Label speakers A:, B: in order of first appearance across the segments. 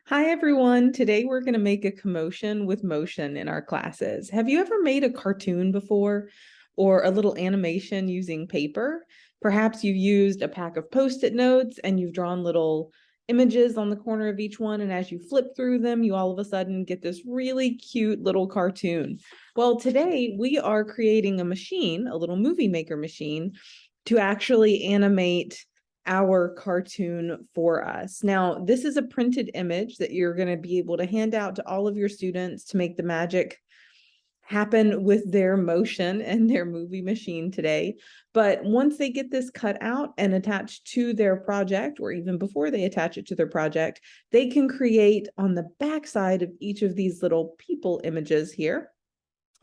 A: Hi everyone. Today we're going to make a commotion with motion in our classes. Have you ever made a cartoon before or a little animation using paper? Perhaps you've used a pack of Post-it notes and you've drawn little images on the corner of each one, and as you flip through them, you all of a sudden get this really cute little cartoon. Well, today we are creating a machine, a little movie maker machine, to actually animate our cartoon for us. Now, this is a printed image that you're going to be able to hand out to all of your students to make the magic happen with their motion and their movie machine today. But once they get this cut out and attached to their project, or even before they attach it to their project, they can create on the back side of each of these little people images here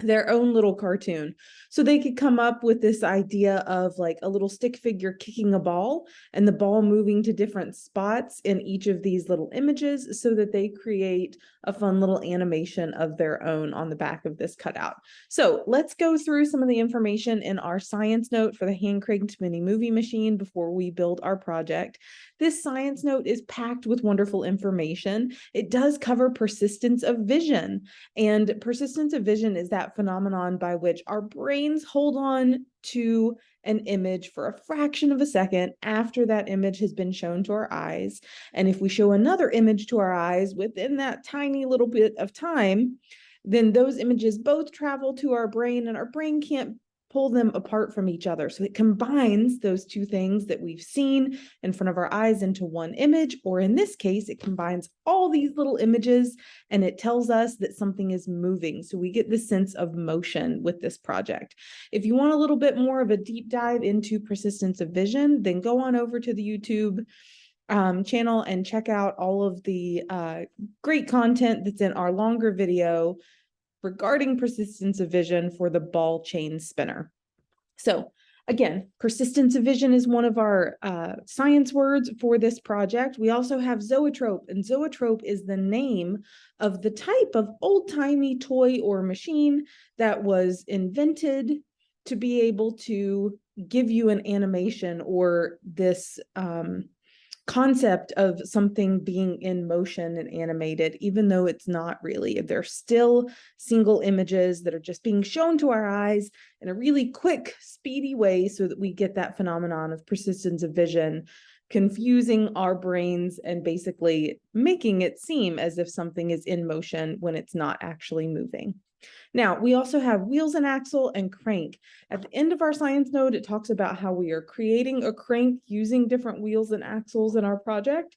A: their own little cartoon. So they could come up with this idea of like a little stick figure kicking a ball and the ball moving to different spots in each of these little images so that they create a fun little animation of their own on the back of this cutout. So let's go through some of the information in our science note for the hand-cranked mini movie machine before we build our project. This science note is packed with wonderful information. It does cover persistence of vision. And persistence of vision is that phenomenon by which our brains hold on to an image for a fraction of a second after that image has been shown to our eyes. And if we show another image to our eyes within that tiny little bit of time, then those images both travel to our brain and our brain can't pull them apart from each other. So it combines those two things that we've seen in front of our eyes into one image, or in this case, it combines all these little images and it tells us that something is moving. So we get this sense of motion with this project. If you want a little bit more of a deep dive into persistence of vision, then go on over to the YouTube channel and check out all of the great content that's in our longer video regarding persistence of vision for the ball chain spinner. So again, persistence of vision is one of our science words for this project. We also have zoetrope, and zoetrope is the name of the type of old-timey toy or machine that was invented to be able to give you an animation or this concept of something being in motion and animated, even though it's not really. They're still single images that are just being shown to our eyes in a really quick, speedy way so that we get that phenomenon of persistence of vision, confusing our brains and basically making it seem as if something is in motion when it's not actually moving. Now, we also have wheels and axle and crank. At the end of our science note, it talks about how we are creating a crank using different wheels and axles in our project.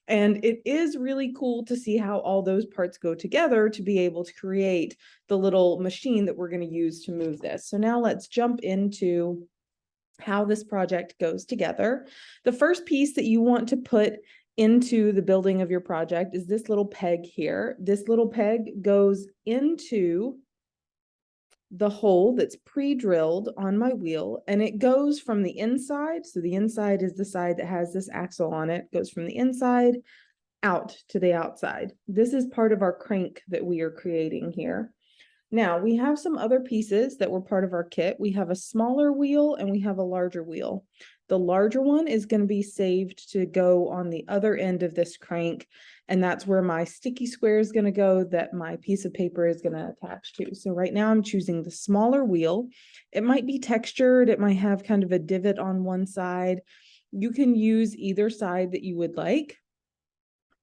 A: And it is really cool to see how all those parts go together to be able to create the little machine that we're going to use to move this. So now let's jump into how this project goes together. The first piece that you want to put into the building of your project is this little peg here. This little peg goes into the hole that's pre-drilled on my wheel, and it goes from the inside. So the inside is the side that has this axle on it, goes from the inside out to the outside. This is part of our crank that we are creating here. Now, we have some other pieces that were part of our kit. We have a smaller wheel and we have a larger wheel. The larger one is going to be saved to go on the other end of this crank, and that's where my sticky square is going to go that my piece of paper is going to attach to. So right now I'm choosing the smaller wheel. It might be textured. It might have kind of a divot on one side. You can use either side that you would like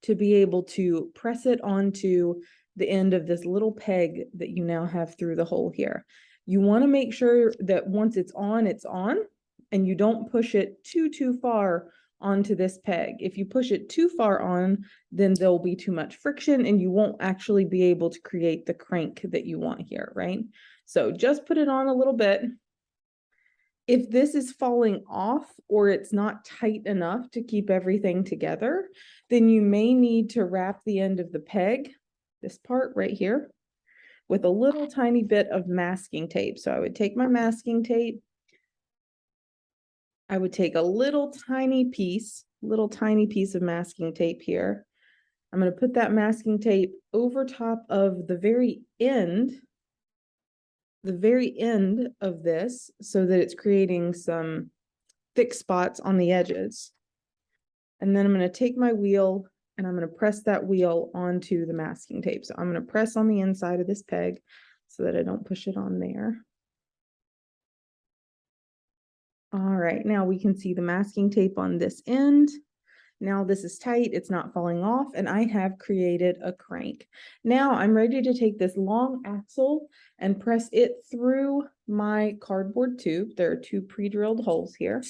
A: to be able to press it onto the end of this little peg that you now have through the hole here. You want to make sure that once it's on, and you don't push it too far onto this peg. If you push it too far on, then there'll be too much friction and you won't actually be able to create the crank that you want here, right? So just put it on a little bit. If this is falling off or it's not tight enough to keep everything together, then you may need to wrap the end of the peg, this part right here, with a little tiny bit of masking tape. So I would take my masking tape. I would take a little tiny piece of masking tape here. I'm going to put that masking tape over top of the very end of this so that it's creating some thick spots on the edges. And then I'm going to take my wheel and I'm going to press that wheel onto the masking tape. So I'm going to press on the inside of this peg so that I don't push it on there. All right, now we can see the masking tape on this end. Now this is tight, it's not falling off, and I have created a crank. Now I'm ready to take this long axle and press it through my cardboard tube. There are 2 pre-drilled holes here.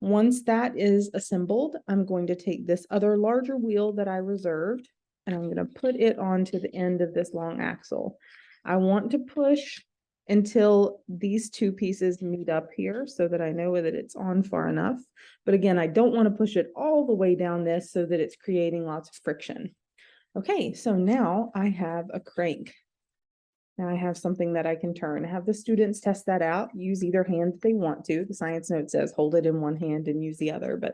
A: Once that is assembled, I'm going to take this other larger wheel that I reserved, and I'm going to put it onto the end of this long axle. I want to push until these 2 pieces meet up here so that I know that it's on far enough. But again, I don't want to push it all the way down this so that it's creating lots of friction. Okay, so now I have a crank. Now I have something that I can turn. Have the students test that out, use either hand if they want to. The science note says hold it in one hand and use the other, but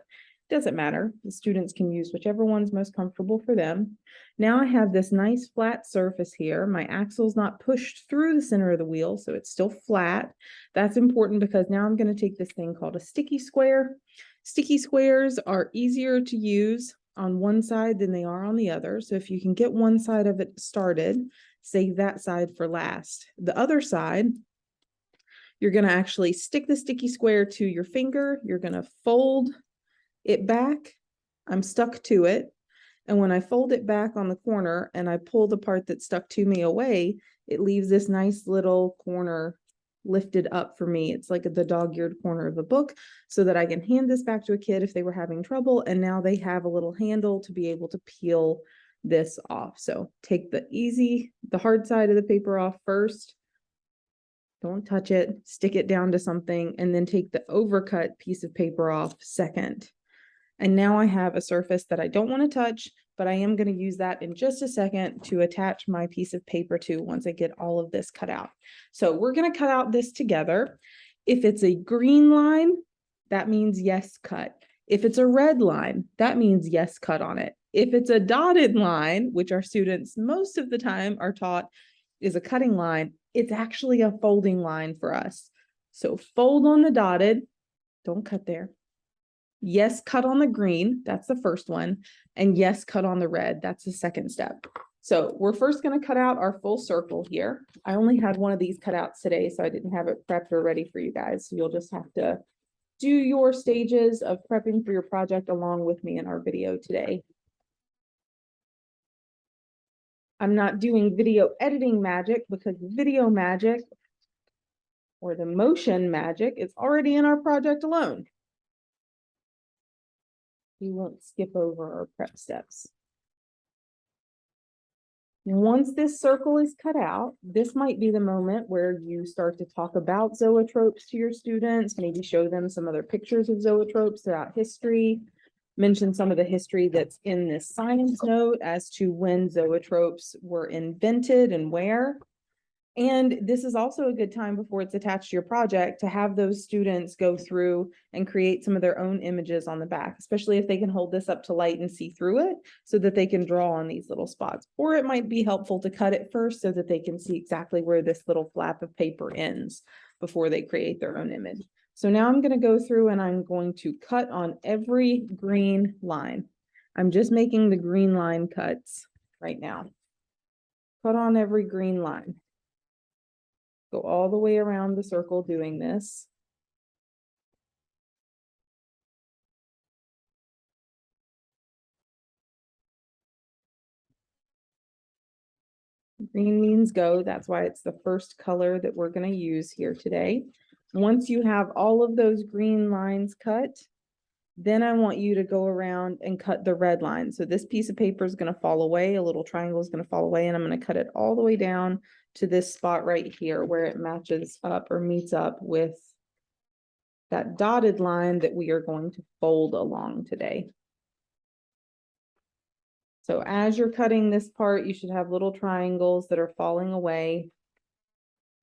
A: it doesn't matter. The students can use whichever one's most comfortable for them. Now I have this nice flat surface here. My axle's not pushed through the center of the wheel, so it's still flat. That's important because now I'm going to take this thing called a sticky square. Sticky squares are easier to use on one side than they are on the other. So if you can get one side of it started, save that side for last. The other side, you're going to actually stick the sticky square to your finger. You're going to fold it back. I'm stuck to it. And when I fold it back on the corner and I pull the part that's stuck to me away, it leaves this nice little corner lifted up for me. It's like the dog-eared corner of a book so that I can hand this back to a kid if they were having trouble. And now they have a little handle to be able to peel this off. So take the hard side of the paper off first. Don't touch it, stick it down to something, and then take the overcut piece of paper off second. And now I have a surface that I don't want to touch, but I am going to use that in just a second to attach my piece of paper to once I get all of this cut out. So we're going to cut out this together. If it's a green line, that means yes, cut. If it's a red line, that means yes, cut on it. If it's a dotted line, which our students most of the time are taught is a cutting line, it's actually a folding line for us. So fold on the dotted, don't cut there. Yes, cut on the green, that's the first one. And yes, cut on the red, that's the second step. So we're first going to cut out our full circle here. I only had one of these cut outs today, so I didn't have it prepped or ready for you guys. So you'll just have to do your stages of prepping for your project along with me in our video today. I'm not doing video editing magic because video magic or the motion magic is already in our project alone. We won't skip over our prep steps. Once this circle is cut out, this might be the moment where you start to talk about zoetropes to your students, maybe show them some other pictures of zoetropes throughout history, mention some of the history that's in this science note as to when zoetropes were invented and where. And this is also a good time before it's attached to your project to have those students go through and create some of their own images on the back, especially if they can hold this up to light and see through it so that they can draw on these little spots. Or it might be helpful to cut it first so that they can see exactly where this little flap of paper ends before they create their own image. So now I'm going to go through and I'm going to cut on every green line. I'm just making the green line cuts right now. Cut on every green line. Go all the way around the circle doing this. Green means go. That's why it's the first color that we're going to use here today. Once you have all of those green lines cut, then I want you to go around and cut the red line. So this piece of paper is going to fall away. A little triangle is going to fall away, and I'm going to cut it all the way down to this spot right here where it matches up or meets up with that dotted line that we are going to fold along today. So as you're cutting this part, you should have little triangles that are falling away.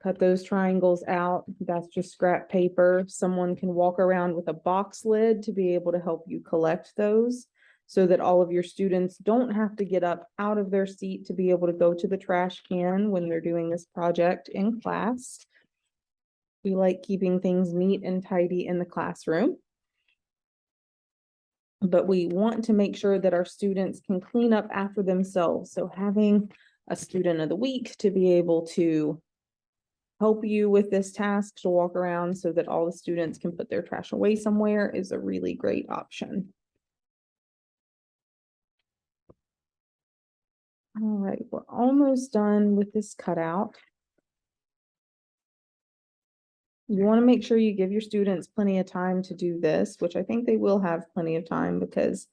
A: Cut those triangles out. That's just scrap paper. Someone can walk around with a box lid to be able to help you collect those so that all of your students don't have to get up out of their seat to be able to go to the trash can when they're doing this project in class. We like keeping things neat and tidy in the classroom. but we want to make sure that our students can clean up after themselves. So having a student of the week to be able to help you with this task to walk around so that all the students can put their trash away somewhere is a really great option. All right, we're almost done with this cutout. You want to make sure you give your students plenty of time to do this, which I think they will have plenty of time because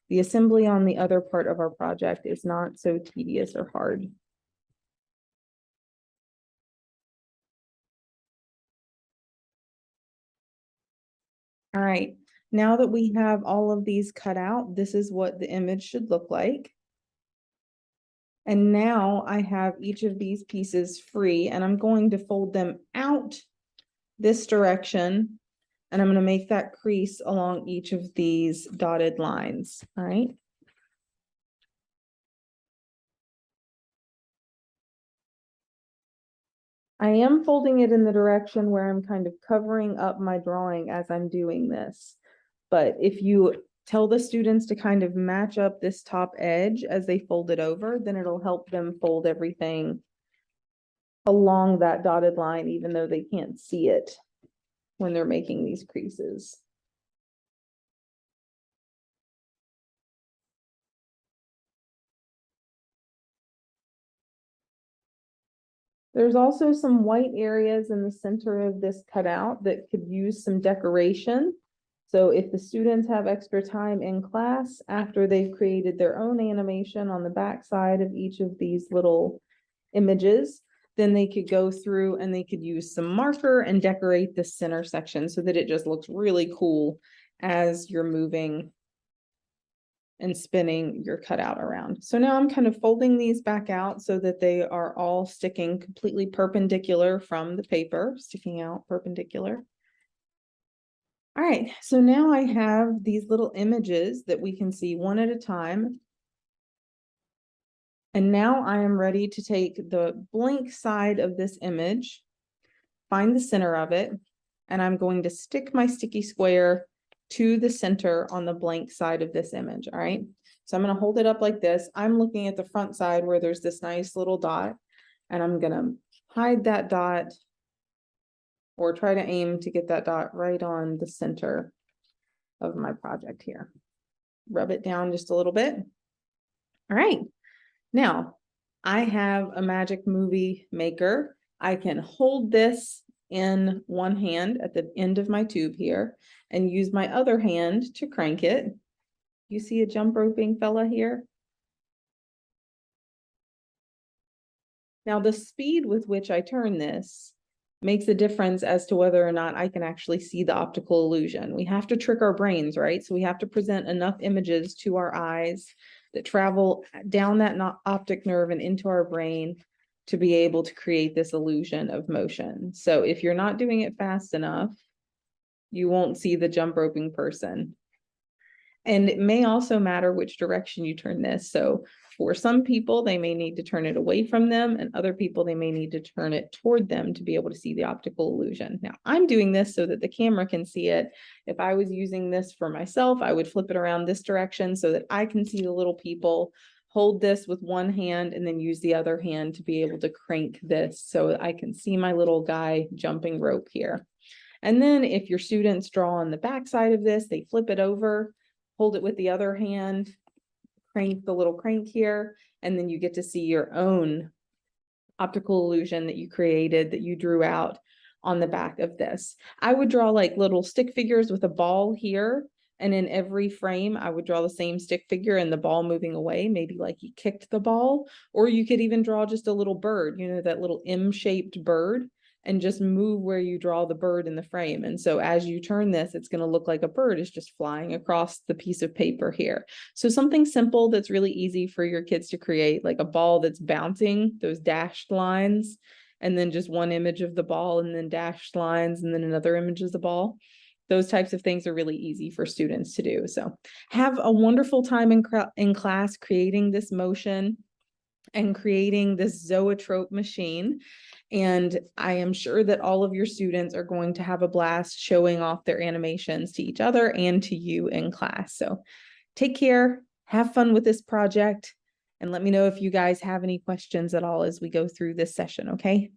A: the assembly on the other part of our project is not so tedious or hard. All right, now that we have all of these cut out, this is what the image should look like. And now I have each of these pieces free, and I'm going to fold them out this direction, and I'm going to make that crease along each of these dotted lines. All right. I am folding it in the direction where I'm kind of covering up my drawing as I'm doing this. But if you tell the students to kind of match up this top edge as they fold it over, then it'll help them fold everything along that dotted line, even though they can't see it when they're making these creases. There's also some white areas in the center of this cutout that could use some decoration. So if the students have extra time in class after they've created their own animation on the back side of each of these little images, then they could go through and they could use some marker and decorate the center section so that it just looks really cool as you're moving and spinning your cutout around. So now I'm kind of folding these back out so that they are all sticking completely perpendicular from the paper, sticking out perpendicular. All right, so now I have these little images that we can see one at a time. And now I am ready to take the blank side of this image, find the center of it, and I'm going to stick my sticky square to the center on the blank side of this image. All right, so I'm going to hold it up like this. I'm looking at the front side where there's this nice little dot, and I'm going to hide that dot or try to aim to get that dot right on the center of my project here. Rub it down just a little bit. All right, now I have a Magic Movie Maker. I can hold this in one hand at the end of my tube here and use my other hand to crank it. You see a jump roping fella here? Now the speed with which I turn this makes a difference as to whether or not I can actually see the optical illusion. We have to trick our brains, right? So we have to present enough images to our eyes that travel down that optic nerve and into our brain to be able to create this illusion of motion. So if you're not doing it fast enough, you won't see the jump roping person. And it may also matter which direction you turn this. So for some people, they may need to turn it away from them, and other people, they may need to turn it toward them to be able to see the optical illusion. Now, I'm doing this so that the camera can see it. If I was using this for myself, I would flip it around this direction so that I can see the little people, hold this with one hand, and then use the other hand to be able to crank this so I can see my little guy jumping rope here. And then if your students draw on the back side of this, they flip it over, hold it with the other hand, crank the little crank here, and then you get to see your own optical illusion that you created, that you drew out on the back of this. I would draw like little stick figures with a ball here, and in every frame, I would draw the same stick figure and the ball moving away, maybe like you kicked the ball, or you could even draw just a little bird, you know, that little M-shaped bird, and just move where you draw the bird in the frame. And so as you turn this, it's going to look like a bird is just flying across the piece of paper here. So something simple that's really easy for your kids to create, like a ball that's bouncing, those dashed lines, and then just one image of the ball and then dashed lines and then another image of the ball. Those types of things are really easy for students to do. So have a wonderful time in class creating this motion and creating this zoetrope machine. And I am sure that all of your students are going to have a blast showing off their animations to each other and to you in class. So take care, have fun with this project, and let me know if you guys have any questions at all as we go through this session, okay?